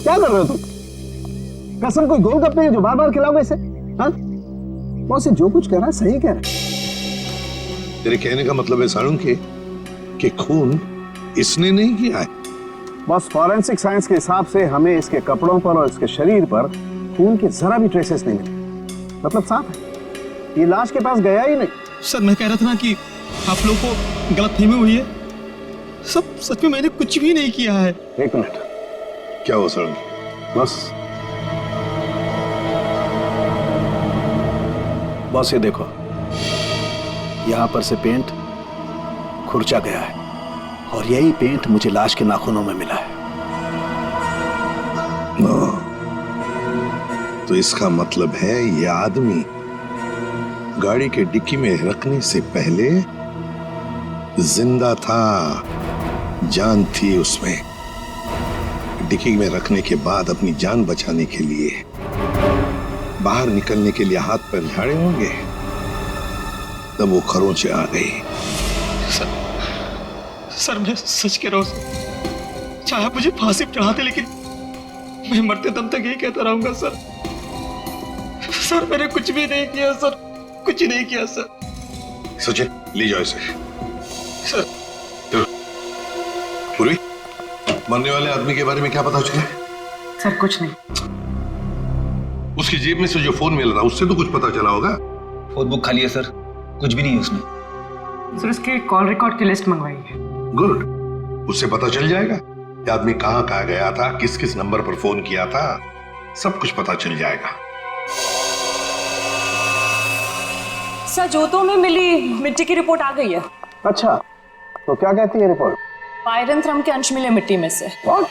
क्या कर रहे हो तुम? कसम कोई गोलगप्पे है जो बार बार खिलाओगे इसे? हाँ? बॉस जो कुछ कह रहा है सही कह रहा है। तेरे कहने का मतलब है साळुंखे कि खून इसने नहीं किया है? बस फॉरेंसिक साइंस के हिसाब से हमें इसके कपड़ों पर और इसके शरीर पर खून के जरा भी ट्रेसेस नहीं मिले। मतलब साफ है ये लाश के पास गया ही नहीं। सर मैं कह रहा था ना कि आप लोग को गलतफहमी हुई है। सब सच में मैंने कुछ भी नहीं किया है। एक मिनट, क्या हुआ साळुंखे? बस ये देखो, यहां पर से पेंट खुरचा गया है और यही पेंट मुझे लाश के नाखूनों में मिला है। तो इसका मतलब है ये आदमी गाड़ी के डिक्की में रखने से पहले जिंदा था, जान थी उसमें। डिक्की में रखने के बाद अपनी जान बचाने के लिए बाहर निकलने के लिए हाथ पैर झाड़े होंगे, तब वो खरोंचे आ गई। सर मैं सच कह रहा हूं सर। चाहे आप मुझे फांसी पर चढ़ाते लेकिन मैं मरते दम तक यही कहता रहूंगा सर। सर मैंने कुछ भी नहीं किया सर, कुछ नहीं किया सर। सचिन ले जाओ इसे। सर पूर्वी, मरने वाले आदमी के बारे में क्या पता चला? सर कुछ नहीं। उसकी जेब में से जो फोन मिल रहा उससे तो कुछ पता चला होगा। फोन बुक खाली है सर, कुछ भी नहीं है उसमें। सर उसके कॉल रिकॉर्ड की लिस्ट मंगवाई है। गुड, उससे पता चल जाएगा कि आदमी कहां कहां गया था, किस किस नंबर पर फोन किया था, सब कुछ पता चल जाएगा। सर जोतों में मिली मिट्टी की रिपोर्ट आ गई है। अच्छा, तो क्या कहती है रिपोर्ट? पायरंथ्रम के अंश मिले मिट्टी में से। What?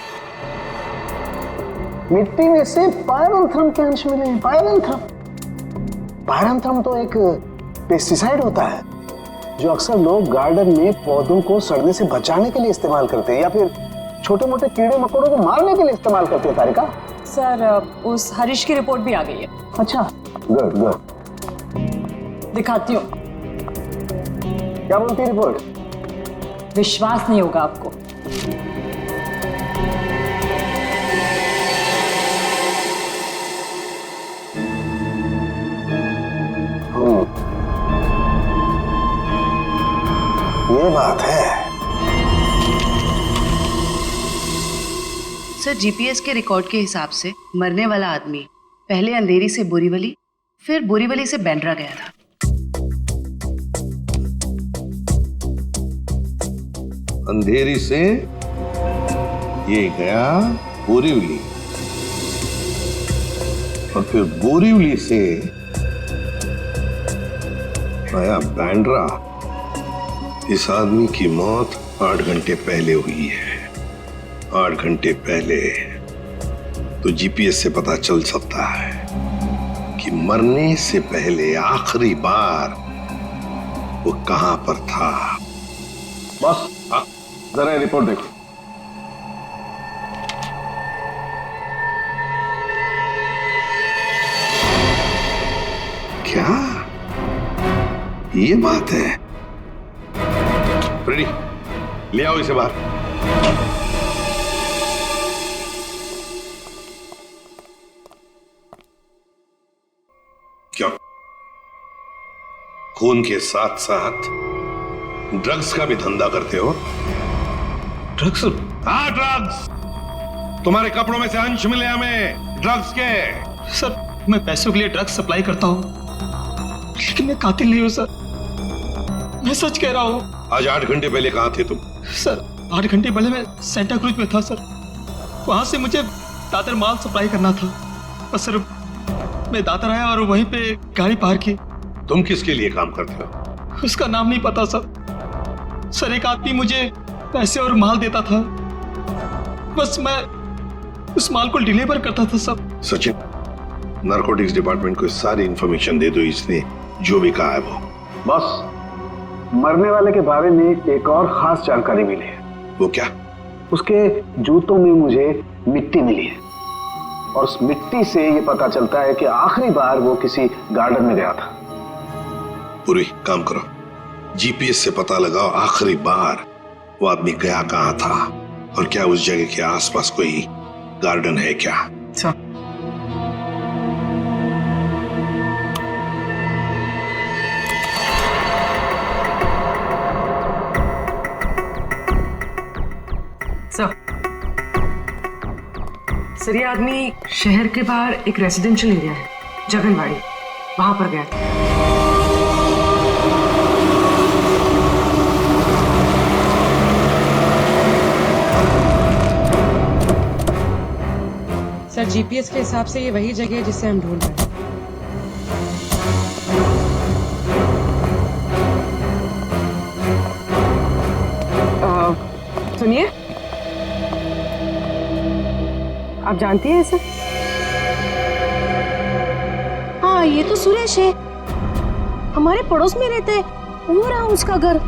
मिट्टी में से पायरंथ्रम के अंश मिले हैं। पायरंथ्रम तो एक पेस्टिसाइड होता है जो अक्सर लोग गार्डन में पौधों को सड़ने से बचाने के लिए इस्तेमाल करते हैं या फिर छोटे मोटे कीड़े मकोड़ों को मारने के लिए इस्तेमाल करते हैं। तारिका, सर उस हरीश की रिपोर्ट भी आ गई है। अच्छा, गुड गुड। दिखाती हूँ। क्या बोलती है रिपोर्ट? विश्वास नहीं होगा आपको। ये बात है। सर जीपीएस के रिकॉर्ड के हिसाब से मरने वाला आदमी पहले अंधेरी से बोरीवली, फिर बोरीवली से बांद्रा गया था। अंधेरी से ये गया बोरीवली और फिर बोरीवली से आया बांद्रा। इस आदमी की मौत 8 घंटे पहले हुई है। 8 घंटे पहले तो जीपीएस से पता चल सकता है कि मरने से पहले आखिरी बार वो कहां पर था। बस जरा रिपोर्ट देखो। क्या ये बात है? रेडी, ले आओ इसे बाहर। क्यों? खून के साथ साथ ड्रग्स का भी धंधा करते हो? ड्रग्स? हाँ ड्रग्स। तुम्हारे कपड़ों में से अंश मिले हमें ड्रग्स के। सर मैं पैसों के लिए ड्रग्स सप्लाई करता हूँ लेकिन मैं कातिल नहीं हूँ सर, मैं सच कह रहा हूँ। आज 8 घंटे पहले कहां थे तुम? सर 8 घंटे पहले मैं सेंटा क्रूज में था सर। वहां से मुझे दादर माल सप्लाई करना था और सर मैं दादर आया और वहीं पे गाड़ी पार्क की। तुम किसके लिए काम करते हो? उसका नाम नहीं पता सर। सर एक आदमी मुझे पैसे और माल देता था, बस मैं उस माल को डिलीवर करता था सब। सचिन, नारकोटिक्स डिपार्टमेंट को सारी इंफॉर्मेशन दे दो, इसने जो भी कहा है वो। बस मरने वाले के बारे में एक और खास जानकारी मिली है। वो क्या? उसके जूतों में मुझे मिट्टी मिली है और उस मिट्टी से ये पता चलता है कि आखिरी बार वो किसी गार्डन में गया था। पूरी काम करो, जीपीएस से पता लगाओ आखिरी बार वो आदमी गया कहां था और क्या उस जगह के आसपास कोई गार्डन है क्या? सर सर ये आदमी शहर के बाहर एक रेजिडेंशियल एरिया है जगनवाड़ी, वहां पर गया था। सर जीपीएस के हिसाब से ये वही जगह है जिसे हम ढूंढ रहे हैं। सुनिए, आप जानती हैं इसे? हाँ, ये तो सुरेश है, हमारे पड़ोस में रहता है, वो रहा उसका घर।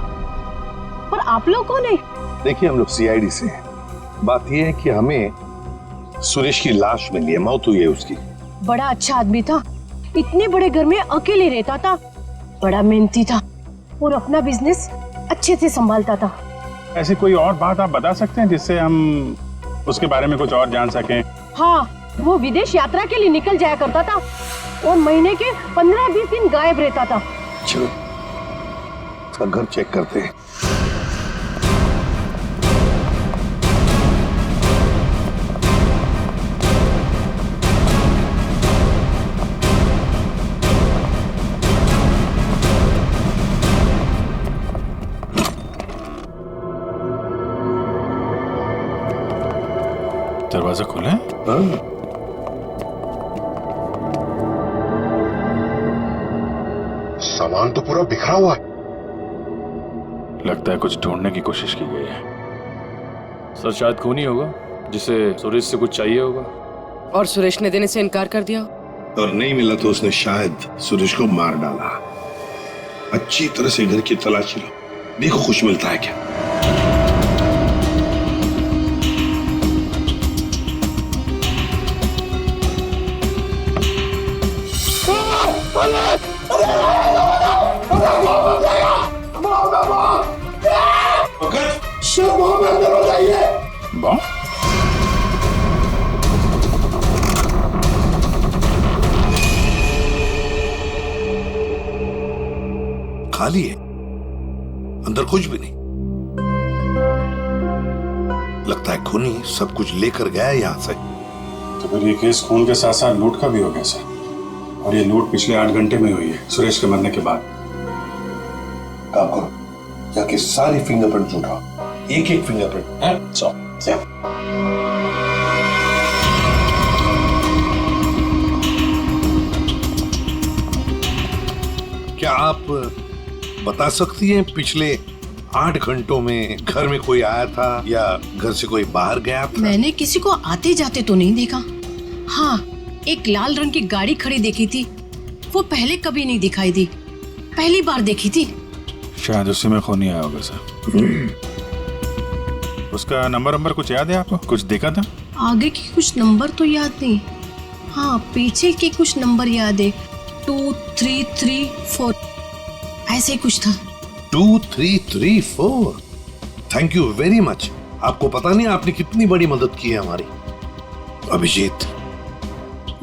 पर आप लोग कौन है? देखिए, हम लोग सीआईडी से हैं। बात यह है कि हमें सुरेश की लाश मिली है, मौत हुई है उसकी। बड़ा अच्छा आदमी था, इतने बड़े घर में अकेले रहता था, बड़ा मेहनती था और अपना बिजनेस अच्छे से संभालता था। ऐसी कोई और बात आप बता सकते हैं जिससे हम उसके बारे में कुछ और जान सकें? हाँ, वो विदेश यात्रा के लिए निकल जाया करता था और महीने के 15-20 दिन गायब रहता था। चलो उसका घर चेक करते हैं। दरवाजा खुला है? सामान तो पूरा बिखरा हुआ है। लगता है कुछ ढूंढने की कोशिश की गई है। सर शायद खून ही होगा जिसे सुरेश से कुछ चाहिए होगा। और सुरेश ने देने से इनकार कर दिया। और नहीं मिला तो उसने शायद सुरेश को मार डाला। अच्छी तरह से घर की तलाशी लो, देखो कुछ मिलता है क्या। खाली है, अंदर कुछ भी नहीं। लगता है खूनी सब कुछ लेकर गया है यहां से। तो फिर ये केस खून के साथ साथ लूट का भी हो गया सर। और ये लूट पिछले 8 घंटे में हुई है, सुरेश के मरने के बाद। काम करो, यहाँ की सारी फिंगरप्रिंट उठाओ, एक एक फिंगरप्रिंट। क्या आप बता सकती हैं पिछले 8 घंटों में घर में कोई आया था या घर से कोई बाहर गया था? मैंने किसी को आते जाते तो नहीं देखा। हाँ, एक लाल रंग की गाड़ी खड़ी देखी थी, वो पहले कभी नहीं दिखाई दी, पहली बार देखी थी। शायद उसी में खून नहीं आया होगा सर। उसका नंबर कुछ याद है आपको? कुछ देखा था? आगे के कुछ नंबर तो याद नहीं, हाँ पीछे के कुछ नंबर याद है, 2, 3, 3, 4 ऐसे ही कुछ था। 2, 3, 3, 4। Thank you very much. आपको पता नहीं आपने कितनी बड़ी मदद की है हमारी। अभिजीत,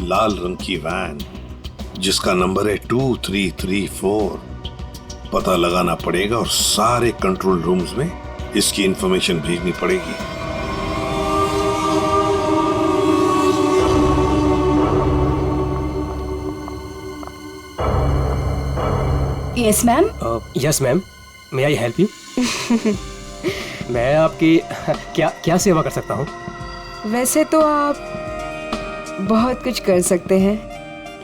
लाल रंग की वैन जिसका नंबर है 2334, पता लगाना पड़ेगा और सारे कंट्रोल रूम्स में इसकी इंफॉर्मेशन भेजनी पड़ेगी। Yes ma'am. Yes ma'am, may I help you? मैं आपकी क्या सेवा कर सकता हूँ? वैसे तो आप बहुत कुछ कर सकते हैं,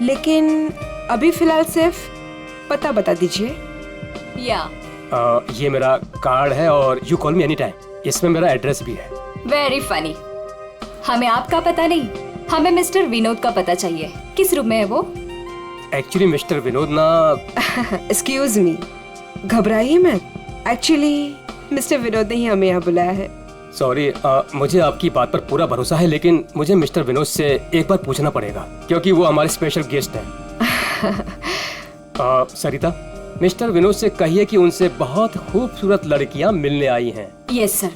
लेकिन अभी फिलहाल सिर्फ पता बता दीजिए। ये मेरा कार्ड है और you call me any time, इसमें मेरा एड्रेस भी है। Very funny. हमें आपका पता नहीं, हमें मिस्टर विनोद का पता चाहिए। किस रूम में है वो? एक्चुअली मिस्टर विनोद ना एक्सक्यूज मी, घबराइए मत। एक्चुअली मिस्टर विनोद ने ही हमें यहाँ बुलाया है। सॉरी, मुझे आपकी बात पर पूरा भरोसा है, लेकिन मुझे मिस्टर विनोद से एक बार पूछना पड़ेगा क्योंकि वो हमारे स्पेशल गेस्ट हैं। सरिता, मिस्टर विनोद से कहिए कि उनसे बहुत खूबसूरत लड़कियां मिलने आई हैं। Yes sir.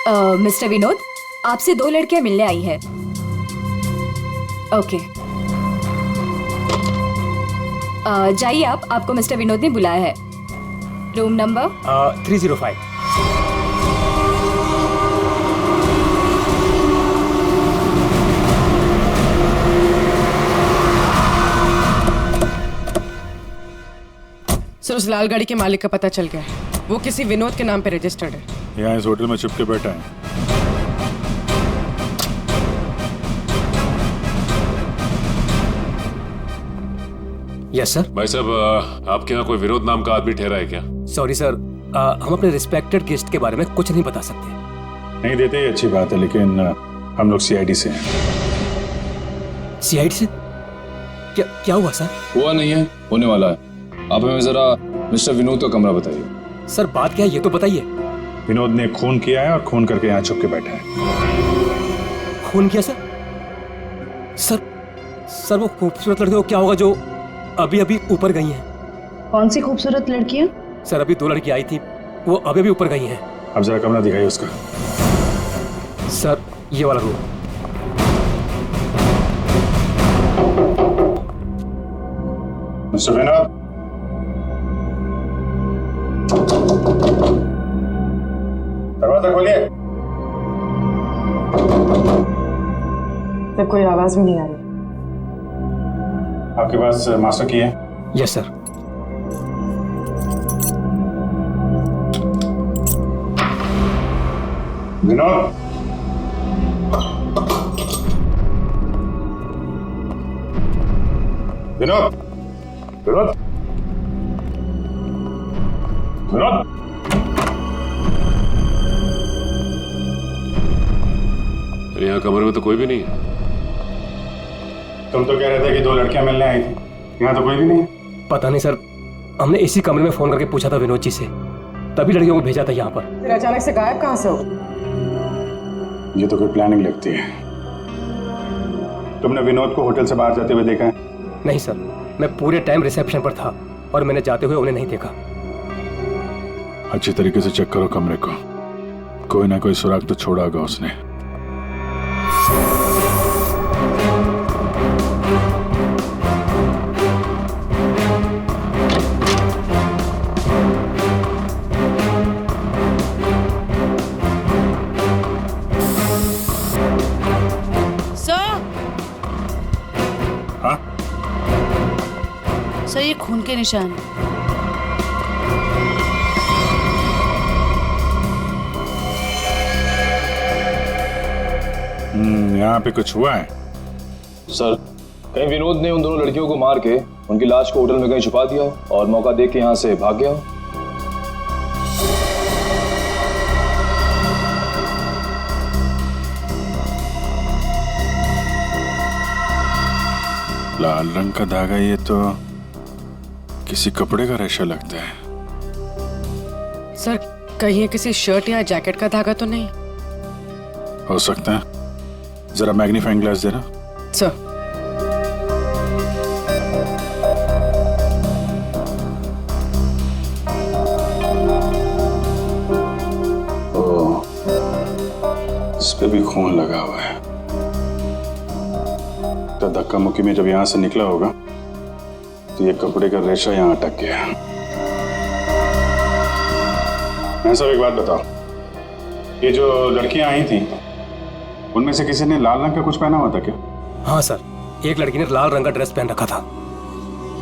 मिस्टर विनोद, आपसे 2 लड़कियां मिलने आई है। ओके, जाइए आप, आपको मिस्टर विनोद ने बुलाया है। Room number 305। सर, उस लाल गाड़ी के मालिक का पता चल गया है। वो किसी विनोद के नाम पे रजिस्टर्ड है। यहाँ इस होटल में छुप के बैठा है। Yes sir. भाई साहब, आपके यहाँ कोई विनोद नाम का आदमी ठहरा है क्या? सॉरी सर, हम अपने रिस्पेक्टेड गेस्ट के बारे में कुछ नहीं बता सकते। नहीं देते ये अच्छी बात है, लेकिन हम लोग सीआईडी से हैं। सीआईडी से? क्या हुआ सर? हुआ नहीं है, होने वाला है। आप हमें जरा मिस्टर विनोद का कमरा बताइए। सर बात क्या है ये तो बताइए। विनोद ने खून किया है और खून करके यहाँ छुप के बैठा है। खून किया सर? सर वो खूबसूरत लड़की को क्या होगा जो अभी अभी ऊपर गई हैं? कौन सी खूबसूरत लड़कियां? सर अभी 2 लड़की आई थी, वो अभी अभी ऊपर गई हैं। अब जरा कमरा दिखाइए उसका। सर ये वाला रूम। मिस्टर विनोद, दरवाजा खोलिए। सर कोई आवाज भी नहीं आ रही। आपके पास मास्टर की है? Yes sir. विनोद, विनोद, विनोद, विनोद। यहाँ कमरे में तो कोई भी नहीं है। तुम तो कह रहे थे कि 2 लड़कियां मिलने आई थी, यहाँ तो कोई भी नहीं। पता नहीं सर, हमने इसी कमरे में फोन करके पूछा था विनोद जी से, तभी लड़कियों को भेजा था यहाँ पर। फिर अचानक से गायब कहाँ से हो? ये तो कोई प्लानिंग लगती है। तुमने विनोद को होटल से बाहर जाते हुए देखा है? नहीं सर, मैं पूरे टाइम रिसेप्शन पर था और मैंने जाते हुए उन्हें नहीं देखा। अच्छी तरीके से चेक करो कमरे को, कोई ना कोई सुराग तो छोड़ा होगा उसने। सर ये खून के निशान। यहाँ पे कुछ हुआ है? सर, कहीं विनोद ने उन दोनों लड़कियों को मार के उनकी लाश को होटल में कहीं छुपा दिया और मौका देख के यहाँ से भाग गया। लाल रंग का धागा, ये तो किसी कपड़े का रेशा लगता है। सर कहीं ये किसी शर्ट या जैकेट का धागा तो नहीं? हो सकता है, जरा मैग्नीफाइंग ग्लास देना। सर इस पे भी खून लगा हुआ है। तो धक्का मुक्की में जब यहां से निकला होगा तो ये कपड़े का रेशा यहां अटक गया। मैं सब एक बात बताओ, ये जो लड़कियां आई थी उनमें से किसी ने लाल रंग का कुछ पहना हुआ था क्या? हाँ सर, एक लड़की ने लाल रंग का ड्रेस पहन रखा था।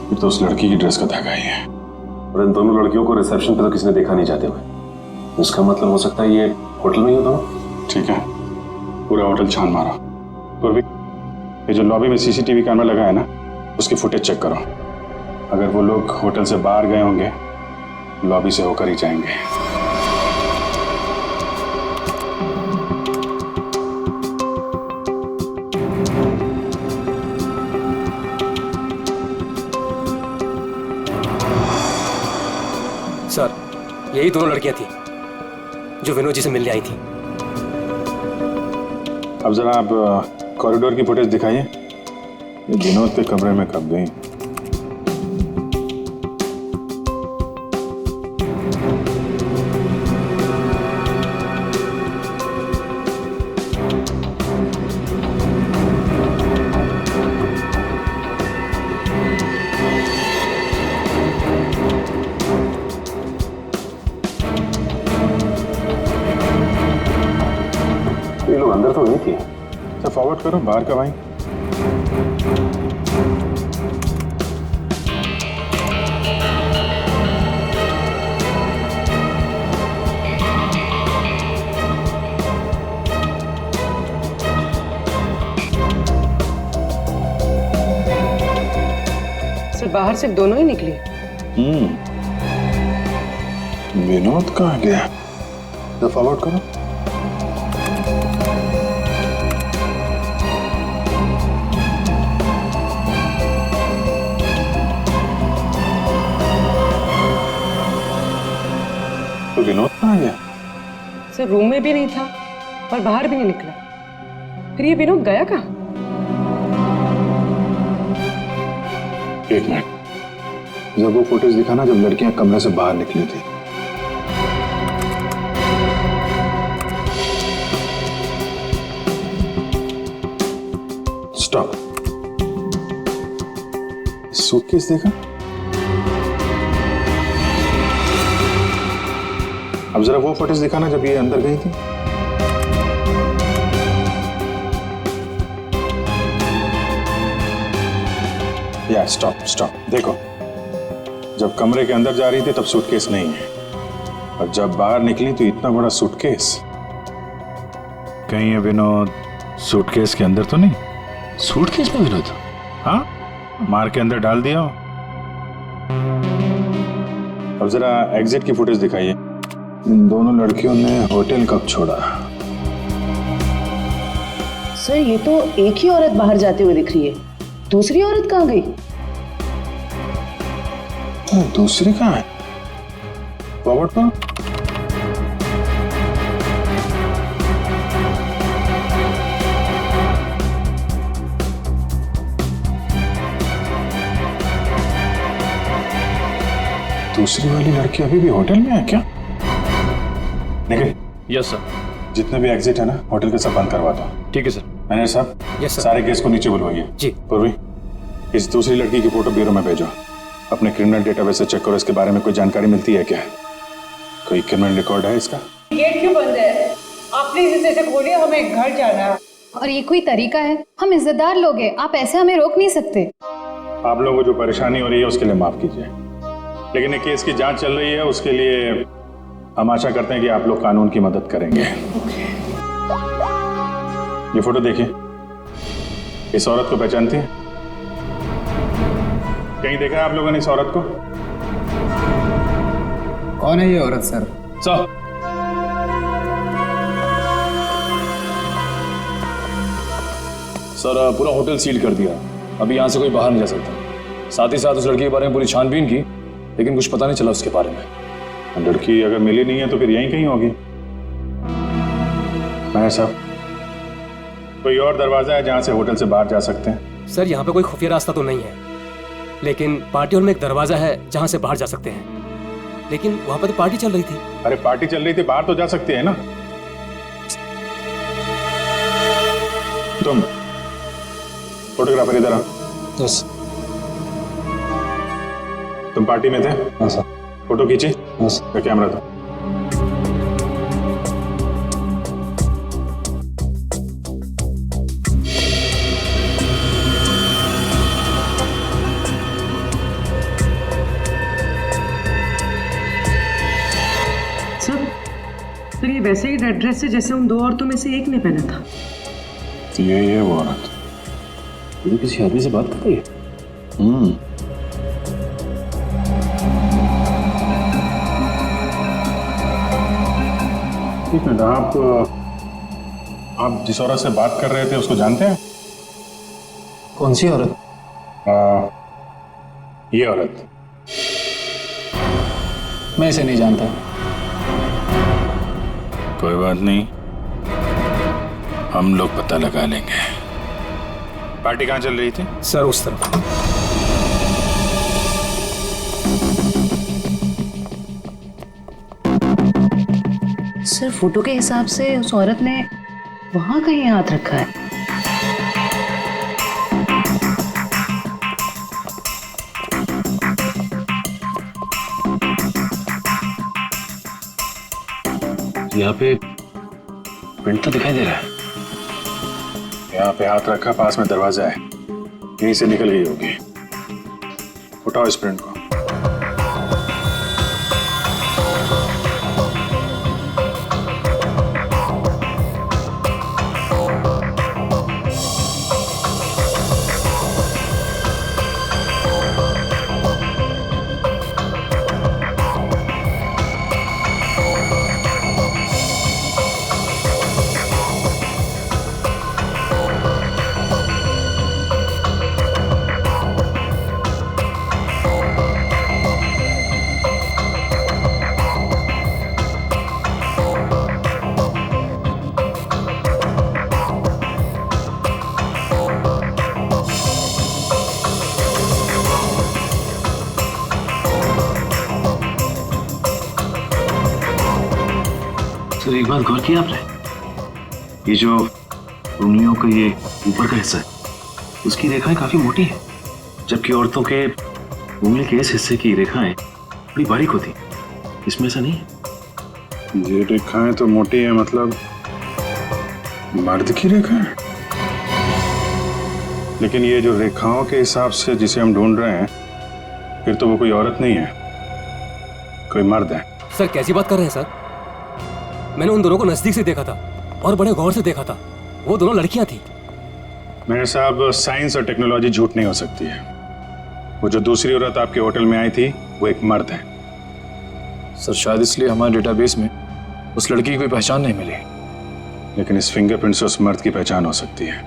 फिर तो उस लड़की की ड्रेस का धागा ही है। और इन दोनों लड़कियों को रिसेप्शन पे तो किसी ने देखा नहीं जाते हुए। इसका मतलब हो सकता है ये होटल में ही हो दोनों। ठीक है, पूरा होटल छान मारो। पूर्वी, ये जो लॉबी में सीसीटीवी कैमरा लगा है ना, उसकी फुटेज चेक करो। अगर वो लोग होटल से बाहर गए होंगे, लॉबी से होकर ही जाएंगे। सर यही दोनों लड़कियां थी जो विनोद जी से मिलने आई थी। अब जरा आप कॉरिडोर की फुटेज दिखाइए। ये विनोद के कमरे में कब गई? कॉल अंदर तो नहीं थी। सर फॉरवर्ड करो, बाहर कब आई? सर बाहर सिर्फ दोनों ही निकले। विनोद कहाँ गया? तो फॉरवर्ड करो। तो विनोद कहाँ गया? सर रूम में भी नहीं था और बाहर भी नहीं निकला। फिर ये विनोद गया कहाँ? एक मिनट, जब वो फुटेज दिखाना जब लड़कियां कमरे से बाहर निकली थी। स्टॉप। सूटकेस देखा? अब जरा वो फुटेज दिखाना जब ये अंदर गई थी। या स्टॉप स्टॉप, देखो जब कमरे के अंदर जा रही थी तब सूटकेस नहीं है, और जब बाहर निकली तो इतना बड़ा सूटकेस। कहीं है विनोद सूटकेस के अंदर तो नहीं? सूटकेस में विनोद? हाँ, मार के अंदर डाल दिया हो। अब जरा एग्जिट की फुटेज दिखाइए। इन दोनों लड़कियों ने होटल कब छोड़ा? सर ये तो एक ही औरत बाहर जाते हुए दिख रही है, दूसरी औरत कहाँ गई? दूसरी कहाँ है? फॉरवर्ड करो। दूसरी वाली लड़की अभी भी होटल में है क्या? निखिल। Yes sir. जितने भी एग्जिट है ना होटल के सब बंद करवा दो। ठीक है सर। मैनेजर साहब। Yes sir. सारे केस को नीचे बुलवाइए। जी। पूर्वी, इस दूसरी लड़की की फोटो ब्यूरो में भेजो। अपने क्रिमिनल डेटाबेस से चेक करो, इसके बारे में कोई जानकारी मिलती है क्या? कोई क्रिमिनल रिकॉर्ड है इसका? गेट क्यों बंद है? आप प्लीज इसे खोलिए, हमें घर जाना है। और ये कोई तरीका है? हम इज्जतदार लोग हैं, आप ऐसे हमें रोक नहीं सकते। आप लोगों को जो परेशानी हो रही है उसके लिए माफ कीजिए, लेकिन ये केस की जांच चल रही है, उसके लिए हम आशा करते हैं कि आप लोग कानून की मदद करेंगे। ये फोटो देखिए, इस औरत को पहचानती है? कहीं देखा है आप लोगों ने इस औरत को? कौन है ये औरत सर? सर पूरा होटल सील कर दिया, अभी यहाँ से कोई बाहर नहीं जा सकता। साथ ही साथ उस लड़की के बारे में पूरी छानबीन की, लेकिन कुछ पता नहीं चला उसके बारे में। लड़की अगर मिली नहीं है तो फिर यहीं कहीं होगी। मैं साहब, कोई और दरवाजा है जहां से होटल से बाहर जा सकते हैं? सर यहाँ पे कोई खुफिया रास्ता तो नहीं है, लेकिन पार्टी हॉल में एक दरवाजा है जहां से बाहर जा सकते हैं। लेकिन वहां पर तो पार्टी चल रही थी। अरे पार्टी चल रही थी, बाहर तो जा सकती है ना। तुम फोटोग्राफर इधर आओ। यस। तुम पार्टी में थे? हाँ सर। फोटो खींची? यस। कैमरा दो। सर ये वैसे ही रेड ड्रेस है जैसे उन दो औरतों में से एक ने पहना था। ये वो औरत ये किसी आदमी से बात कर रही है। एक मिनट, आप जिस औरत से बात कर रहे थे उसको जानते हैं? कौन सी औरत? ये औरत। मैं इसे नहीं जानता। कोई बात नहीं, हम लोग पता लगा लेंगे। पार्टी कहाँ चल रही थी? सर उस तरफ। सर फोटो के हिसाब से उस औरत ने वहां कहीं हाथ रखा है। यहाँ पे प्रिंट तो दिखाई दे रहा है। यहाँ पे हाथ रखा, पास में दरवाजा है, यहीं से निकल गई होगी। उठाओ इस प्रिंट को। सर एक बात गौर किया आपने, ये जो उंगलियों का ये ऊपर का हिस्सा है उसकी रेखाएं काफी मोटी है, जबकि औरतों के उंगली के इस हिस्से की रेखाएं बड़ी बारीक होती। इसमें ऐसा नहीं है। ये रेखाएं तो मोटी है, मतलब मर्द की रेखाएं। लेकिन ये जो रेखाओं के हिसाब से जिसे हम ढूंढ रहे हैं, फिर तो वो कोई औरत नहीं है, कोई मर्द है। सर कैसी बात कर रहे हैं सर? मैंने उन दोनों को नजदीक से देखा था और बड़े गौर से देखा था। वो दोनों लड़कियां थी। मेरे साहब, साइंस और टेक्नोलॉजी झूठ नहीं हो सकती है। वो जो दूसरी औरत आपके होटल में आई थी वो एक मर्द है। सर शायद इसलिए हमारे डेटाबेस में उस लड़की की कोई पहचान नहीं मिली। लेकिन इस फिंगरप्रिंट से उस मर्द की पहचान हो सकती है।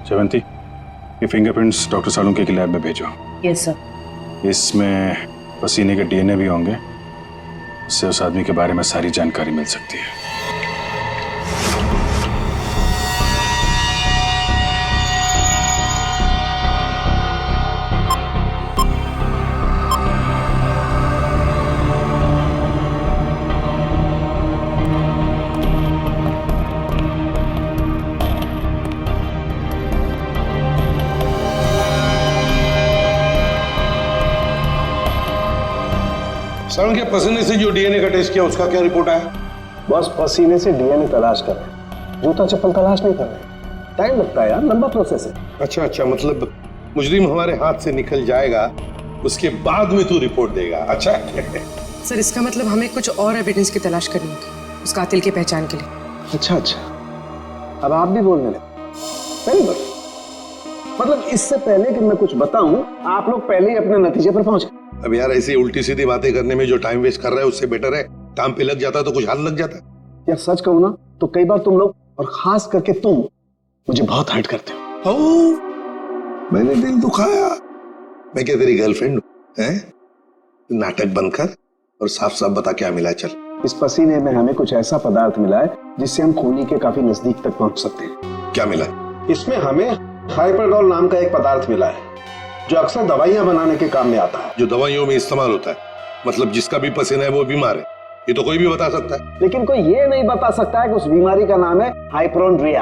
जयवंती, ये फिंगरप्रिंट्स डॉक्टर सालुंके की लैब में भेजो। Yes sir. इसमें पसीने के डीएनए भी होंगे, इससे उस आदमी के बारे में सारी जानकारी मिल सकती है। सर के पसीने से जो डीएनए का टेस्ट किया उसका क्या रिपोर्ट आया? बस पसीने से डीएनए तलाश कर रहे हैं, जूता चप्पल तलाश नहीं कर रहे। टाइम लगता है यार, लंबा प्रोसेस है। अच्छा अच्छा, मतलब मुजरिम हमारे हाथ से निकल जाएगा, उसके बाद में तू रिपोर्ट देगा। अच्छा सर इसका मतलब हमें कुछ और एविडेंस की तलाश करनी होगी उस कातिल की पहचान के लिए। अच्छा अच्छा, अब आप भी बोलने लगे। Very good. मतलब इससे पहले कि मैं कुछ बताऊं, आप लोग पहले ही अपने नतीजे पर पहुंच गए। अब यार ऐसी उल्टी सीधी बातें करने में जो टाइम वेस्ट कर रहा है उससे बेटर है काम पे लग जाता तो कुछ हाल लग जाता। यार सच कहूं ना तो कई बार तुम लोग, और खास करके तुम, मुझे बहुत हर्ट करते हो। मैंने दिल दुखाया? मैं क्या तेरी गर्लफ्रेंड हूं? हैं? नाटक बंद कर और साफ साफ बता क्या मिला। चल। इस पसीने में हमें कुछ ऐसा पदार्थ मिला है जिससे हम खूनी के काफी नजदीक तक पहुंच सकते हैं। क्या मिला? इसमें हमें हाइपरडोल नाम का एक पदार्थ मिला है जो अक्सर दवाइयां बनाने के काम में आता है। जो दवाइयों में इस्तेमाल होता है, मतलब जिसका भी पसीना है वो बीमार है, ये तो कोई भी बता सकता है। लेकिन कोई ये नहीं बता सकता है कि उस बीमारी का नाम है हाइपोक्रोंड्रिया।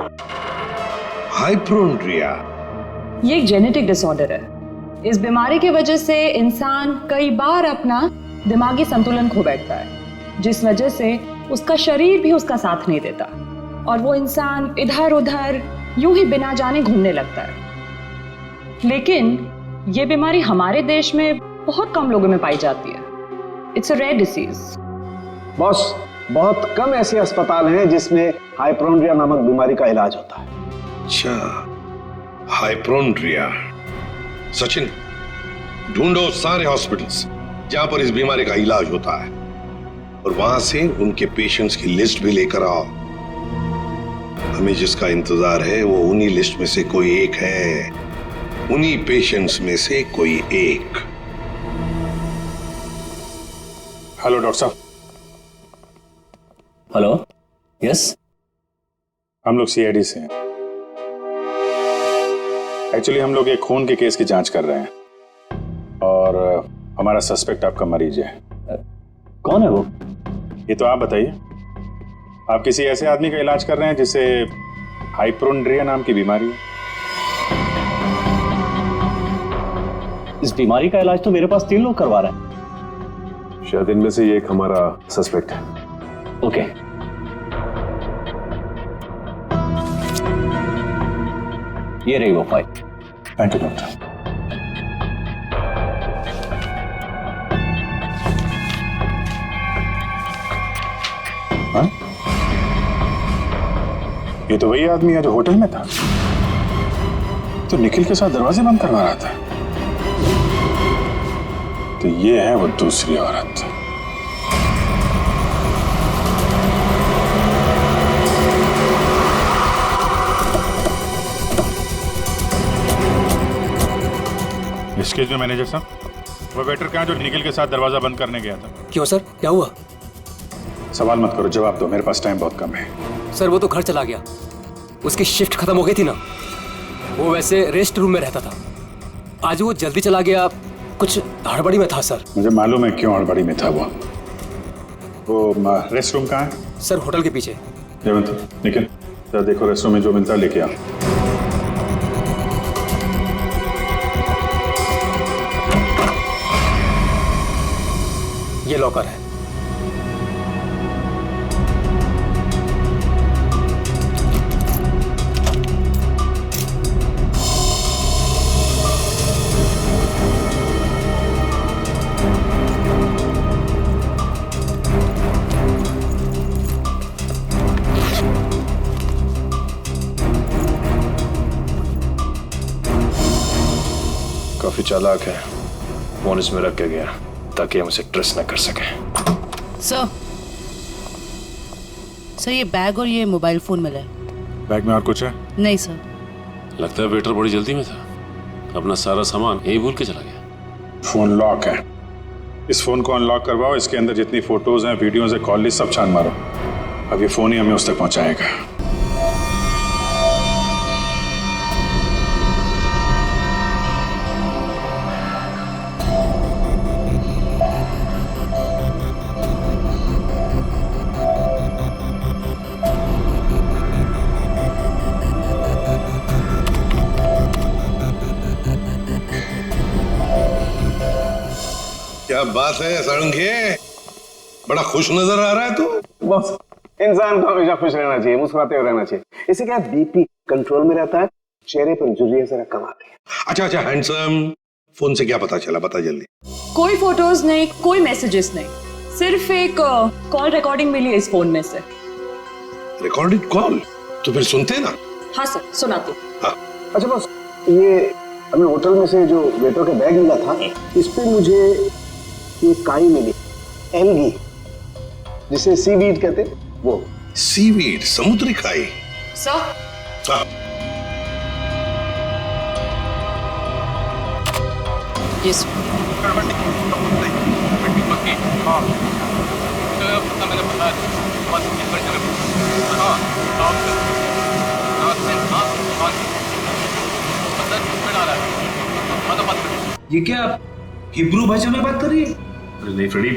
हाइपोक्रोंड्रिया ये एक जेनेटिक डिसऑर्डर है। इस बीमारी की वजह से इंसान कई बार अपना दिमागी संतुलन खो बैठता है, जिस वजह से उसका शरीर भी उसका साथ नहीं देता और वो इंसान इधर उधर यूं ही बिना जाने घूमने लगता है। लेकिन ये बीमारी हमारे देश में बहुत कम लोगों में पाई जाती है। It's a rare disease. Boss, बहुत कम ऐसे अस्पताल हैं जिसमें हाइपोक्रोंड्रिया नामक बीमारी का इलाज होता है। अच्छा, हाइपोक्रोंड्रिया। सचिन, ढूंढो सारे हॉस्पिटल्स जहां पर इस बीमारी का इलाज होता है और वहां से उनके पेशेंट्स की लिस्ट भी लेकर आओ। हमें जिसका इंतजार है वो उन्हीं लिस्ट में से कोई एक है, उन्हीं पेशेंट्स में से कोई एक। हेलो डॉक्टर साहब। Hello, yes. हम लोग सीआईडी से हैं। एक्चुअली हम लोग एक खून के केस की जांच कर रहे हैं और हमारा सस्पेक्ट आपका मरीज है। कौन है वो? ये तो आप बताइए। आप किसी ऐसे आदमी का इलाज कर रहे हैं जिसे हाइपोक्रोंड्रिया नाम की बीमारी है? इस बीमारी का इलाज तो मेरे पास 3 लोग करवा रहे हैं। शायद इनमें से ये एक हमारा सस्पेक्ट है। ओके। ये रही वो फाइल। Thank you doctor. हाँ? ये तो वही आदमी है जो होटल में था, तो निखिल के साथ दरवाजे बंद करवा रहा था। तो ये है वो दूसरी औरत। एक्सक्यूज मी मैनेजर साहब, वो वेटर कहाँ जो निखिल के साथ दरवाजा बंद करने गया था? क्यों सर, क्या हुआ? सवाल मत करो, जवाब दो, मेरे पास टाइम बहुत कम है। सर वो तो घर चला गया, उसकी शिफ्ट खत्म हो गई थी ना। वो वैसे रेस्ट रूम में रहता था, आज वो जल्दी चला गया, कुछ हड़बड़ी में था सर। मुझे मालूम है क्यों हड़बड़ी में था वो रेस्ट रूम कहाँ है? सर होटल के पीछे। जयवंत, निखिल जरा देखो रेस्ट रूम में जो मिलता है लेके आओ। ये लॉकर है। काफी चालाक है, फोन इसमें रख के गया ताकि हम उसे ट्रेस न कर सके। सर ये बैग और ये मोबाइल फोन मिला है। बैग में और कुछ है? नहीं सर। लगता है वेटर बड़ी जल्दी में था, अपना सारा सामान यही भूल के चला गया। फोन लॉक है, इस फोन को अनलॉक करवाओ, इसके अंदर जितनी फोटोज हैं, वीडियोज है, कॉल लिस्ट सब छान मारो। अब ये फोन ही हमें उस तक पहुंचाएगा। क्या बात है सारंगे, बड़ा खुश नजर आ रहा है तू। बस इंसान को हमेशा खुश रहना चाहिए, मुस्कुराते हुए रहना चाहिए, इससे क्या बीपी कंट्रोल में रहता है, चेहरे पर झुर्रियां जरा कम आती है। अच्छा अच्छा हैंडसम, फोन से क्या पता चला, बता जल्दी। कोई फोटोज नहीं, कोई मैसेजेस नहीं, सिर्फ एक कॉल रिकॉर्डिंग मिली है इस फोन में से। Recorded call? तो फिर सुनते ना। हाँ सर, सुनाते। हाँ। अच्छा बस, ये हमें होटल में से जो वेटर का बैग मिला था, इस पे मुझे ये काई मिली, एल्गी, जिसे सीवीड कहते हैं, वो। सीवीड, समुद्री काई? सर। हाँ। यस। ये क्या हिब्रू भाषा में बात कर रही है? अरे नहीं फ्रेडी,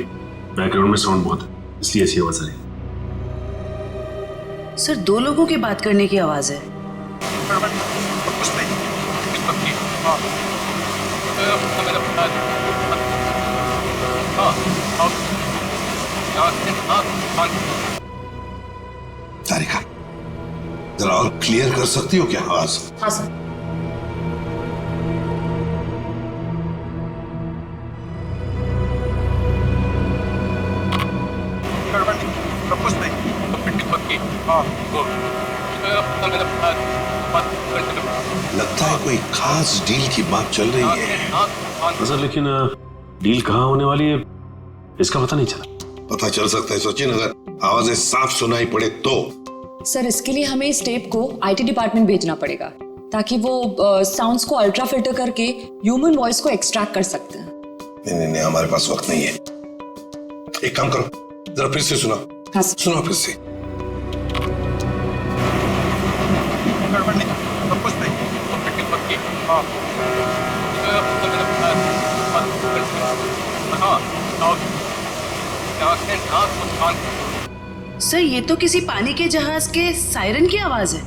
बैकग्राउंड में साउंड बहुत है, इसलिए ऐसी आवाज आ रही है। सर दो लोगों की बात करने की आवाज है। तारिका, जरा और क्लियर कर सकती हो क्या आवाज? हाँ सर। लगता है कोई खास डील की बात चल रही है। सर लेकिन डील कहाँ होने वाली है इसका पता नहीं चला। पता चल सकता है सचिन, अगर आवाजें साफ सुनाई पड़े तो। सर इसके लिए हमें इस टेप को आईटी डिपार्टमेंट भेजना पड़ेगा, ताकि वो साउंड्स को अल्ट्रा फिल्टर करके ह्यूमन वॉइस को एक्सट्रैक्ट कर सकते हैं। नहीं, हमारे पास वक्त नहीं है। एक काम करो, जरा फिर से सुना। हाँ सुना फिर से। सर ये तो किसी पानी के जहाज के सायरन की आवाज है।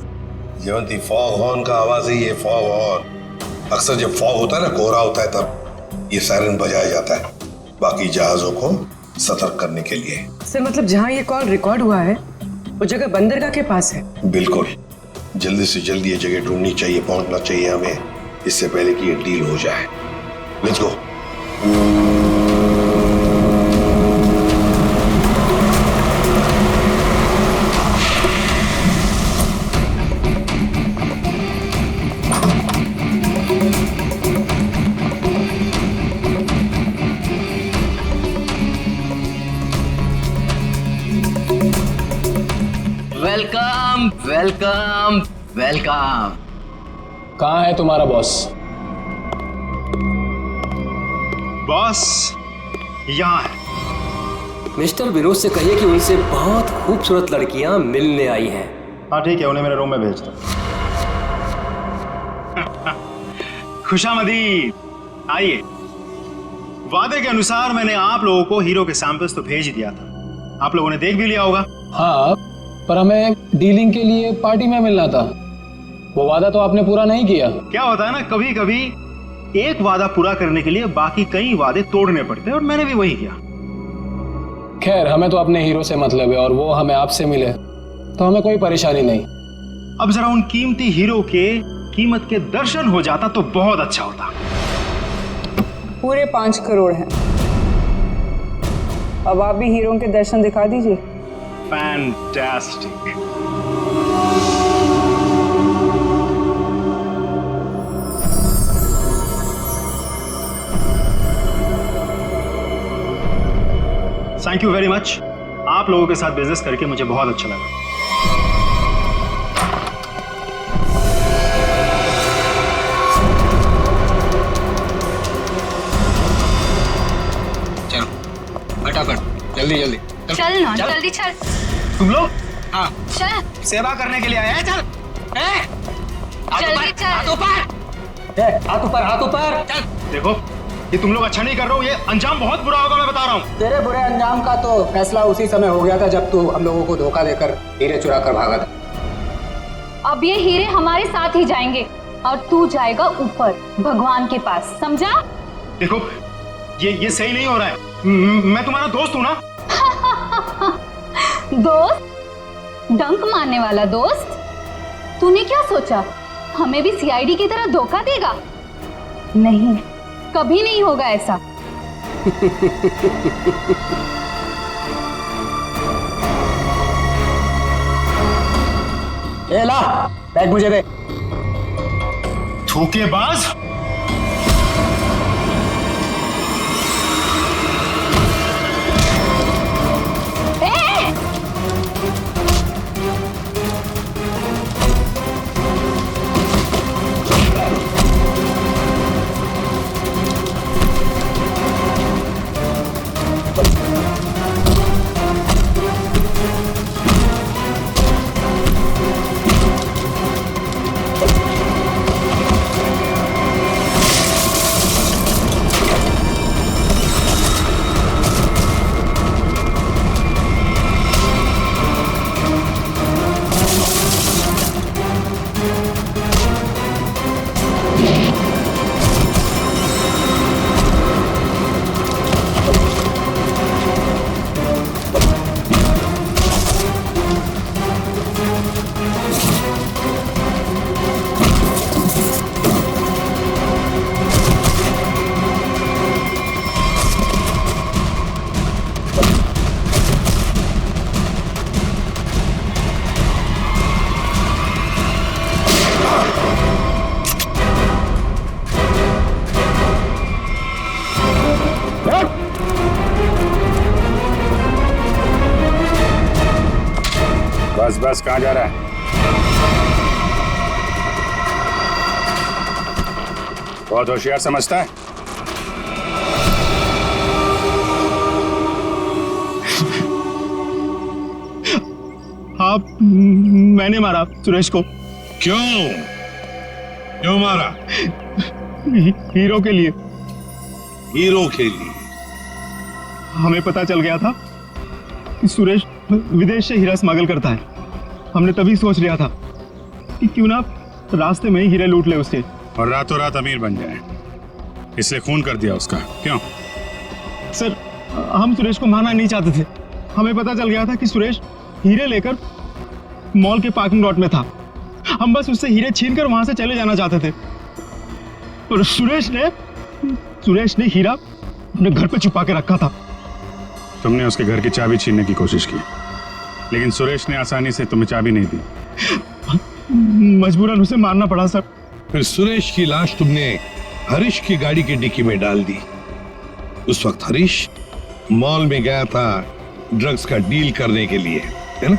जयवंती, फॉग हॉर्न का आवाज है ये, फॉग हॉर्न। अक्सर जब फॉग होता है ना, कोहरा होता है, तब ये सायरन बजाया जाता है बाकी जहाजों को सतर्क करने के लिए। सर मतलब जहाँ ये कॉल रिकॉर्ड हुआ है वो जगह बंदरगाह के पास है? बिल्कुल, जल्दी से जल्दी ये जगह ढूंढनी चाहिए, पहुंचना चाहिए हमें, इससे पहले कि ये डील हो जाए। Let's go. Welcome welcome welcome. कहाँ है तुम्हारा बॉस? बॉस यहाँ है। मिस्टर विनोद से कहिए कि उनसे बहुत खूबसूरत लड़कियां मिलने आई हैं। हाँ ठीक है, उन्हें मेरे रूम में भेज दो। खुशामदीद, आइए। वादे के अनुसार मैंने आप लोगों को हीरो के सैंपल्स तो भेज ही दिया था, आप लोगों ने देख भी लिया होगा। हाँ, पर हमें डीलिंग के लिए पार्टी में मिलना था, वो वादा तो आपने पूरा नहीं किया। क्या होता है ना, कभी कभी एक वादा पूरा करने के लिए बाकी कई वादे तोड़ने पड़ते हैं, और मैंने भी वही किया। खैर, हमें तो अपने हीरो से मतलब है और वो हमें आपसे मिले तो हमें कोई परेशानी नहीं। अब जरा उन कीमती हीरो के कीमत के दर्शन हो जाता तो बहुत अच्छा होता। पूरे 5 करोड़ हैं। अब आप भी हीरो के दर्शन दिखा दीजिए। Fantastic. Thank you very much. आप लोगों के साथ बिजनेस करके मुझे बहुत अच्छा लगा। चलो फटाफट, जल्दी जल्दी चल ना, जल्दी चल। तुम लोग? हाँ चल, सेवा करने के लिए आए हैं। चल जल्दी चल। हाथ ऊपर, हाथ ऊपर। चल। देखो, ये तुम लोग अच्छा नहीं कर रहे हो, ये अंजाम बहुत बुरा होगा, मैं बता रहा हूँ। तेरे बुरे अंजाम का तो फैसला उसी समय हो गया था जब तू हम लोगों को धोखा देकर हीरे चुरा कर भागा था। अब ये हीरे हमारे साथ ही जाएंगे और तू जाएगा ऊपर भगवान के पास, समझा? देखो, ये सही नहीं हो रहा है। मैं तुम्हारा दोस्त हूँ ना। दोस्त? डंक मारने वाला दोस्त? तूने क्या सोचा हमें भी सीआईडी की तरह धोखा देगा? नहीं, कभी नहीं होगा ऐसा। ए ला, बैग मुझे दे। धोखेबाज। बस बस, कहाँ जा रहा है? बहुत होशियार समझता है। हाँ, मैंने मारा सुरेश को। क्यों? क्यों मारा? हीरो के लिए। हीरो के लिए? हमें पता चल गया था कि सुरेश विदेश से हीरा स्मगल करता है। हमने तभी सोच लिया था कि क्यों ना रास्ते में ही हीरे लूट ले उसके, और रातों रात अमीर बन जाए, इसलिए खून कर दिया उसका। क्यों? सर, हम सुरेश को मारना नहीं चाहते थे। हमें पता चल गया था कि सुरेश हीरे लेकर मॉल के पार्किंग लॉट में था। हम बस उससे हीरे छीन कर वहां से चले जाना चाहते थे, और सुरेश ने हीरा अपने घर पे छुपा के रखा था। तुमने उसके घर की चाबी छीनने की कोशिश की, लेकिन सुरेश ने आसानी से तुम्हें चाबी नहीं दी, मजबूरन उसे मारना पड़ा सर। फिर सुरेश की लाश तुमने हरीश की गाड़ी की डिक्की में डाल दी। उस वक्त हरीश मॉल में गया था ड्रग्स का डील करने के लिए, है ना?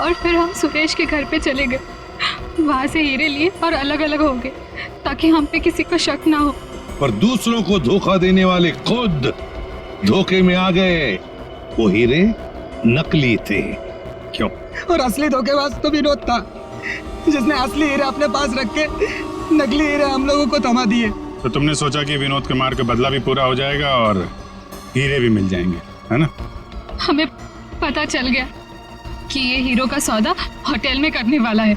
और फिर हम सुरेश के घर पे चले गए, वहां से हीरे लिए और अलग अलग हो गए ताकि हम पे किसी को शक ना हो। पर दूसरों को धोखा देने वाले खुद धोखे में आ गए। वो हीरे नकली थे। क्यों? और असली धोखेबाज तो विनोद था, जिसने असली हीरे अपने पास रख के नकली हीरे हम लोगों को थमा दिए। तो तुमने सोचा कि विनोद के मार के बदला भी पूरा हो जाएगा और हीरे भी मिल जाएंगे, है ना? हमें पता चल गया कि ये हीरो का सौदा होटल में करने वाला है।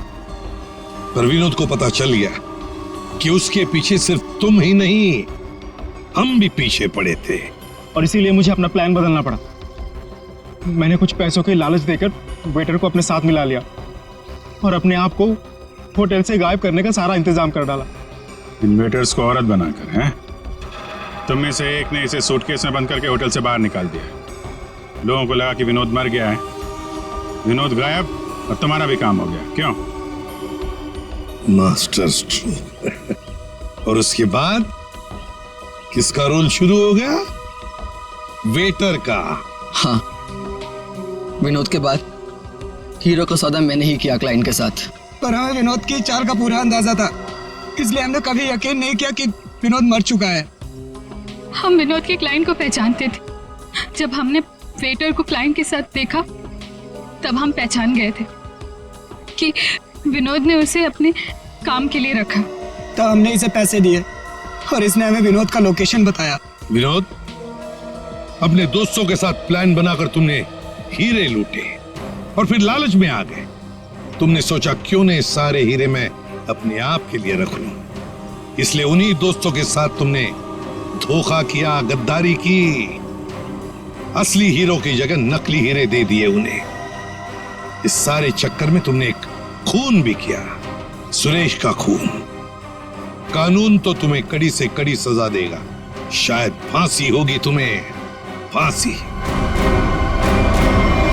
पर विनोद को पता चल गया कि उसके पीछे सिर्फ तुम ही नहीं, हम भी पीछे पड़े थे। और इसीलिए मुझे अपना प्लान बदलना पड़ा। मैंने कुछ पैसों की लालच देकर वेटर को अपने साथ मिला लिया और अपने आप को होटल से गायब करने का सारा इंतजाम कर डाला। इन वेटर्स को औरत बनाकर, हैं? तुम में से एक ने इसे सूटकेस में बंद करके होटल से बाहर निकाल दिया। लोगों को लगा कि विनोद मर गया है, विनोद गायब, और तुम्हारा भी काम हो गया। क्यों? Master stroke. और उसके बाद किसका रोल शुरू हो गया? वेटर का। हाँ, विनोद के बाद हीरो का सौदा मैंने ही किया क्लाइंट के साथ। पर हमें विनोद की चाल का पूरा अंदाजा था, इसलिए हमने कभी यकीन नहीं किया कि विनोद मर चुका है। हम विनोद के क्लाइंट को पहचानते थे। जब हमने वेटर को क्लाइंट के साथ देखा तब हम पहचान गए थे कि विनोद ने उसे अपने काम के लिए रखा। तो हमने इसे पैसे दिए और इसने हमें विनोद का लोकेशन बताया। विनोद, अपने दोस्तों के साथ प्लान बनाकर तुमने हीरे लूटे और फिर लालच में आ गए। तुमने सोचा क्यों न सारे हीरे मैं अपने आप के लिए रख लूं, इसलिए उन्हीं दोस्तों के साथ तुमने धोखा किया, गद्दारी की। असली हीरो की जगह नकली हीरे दे दिए उन्हें। इस सारे चक्कर में तुमने एक खून भी किया, सुरेश का खून। कानून तो तुम्हें कड़ी से कड़ी सजा देगा, शायद फांसी होगी तुम्हें, फांसी।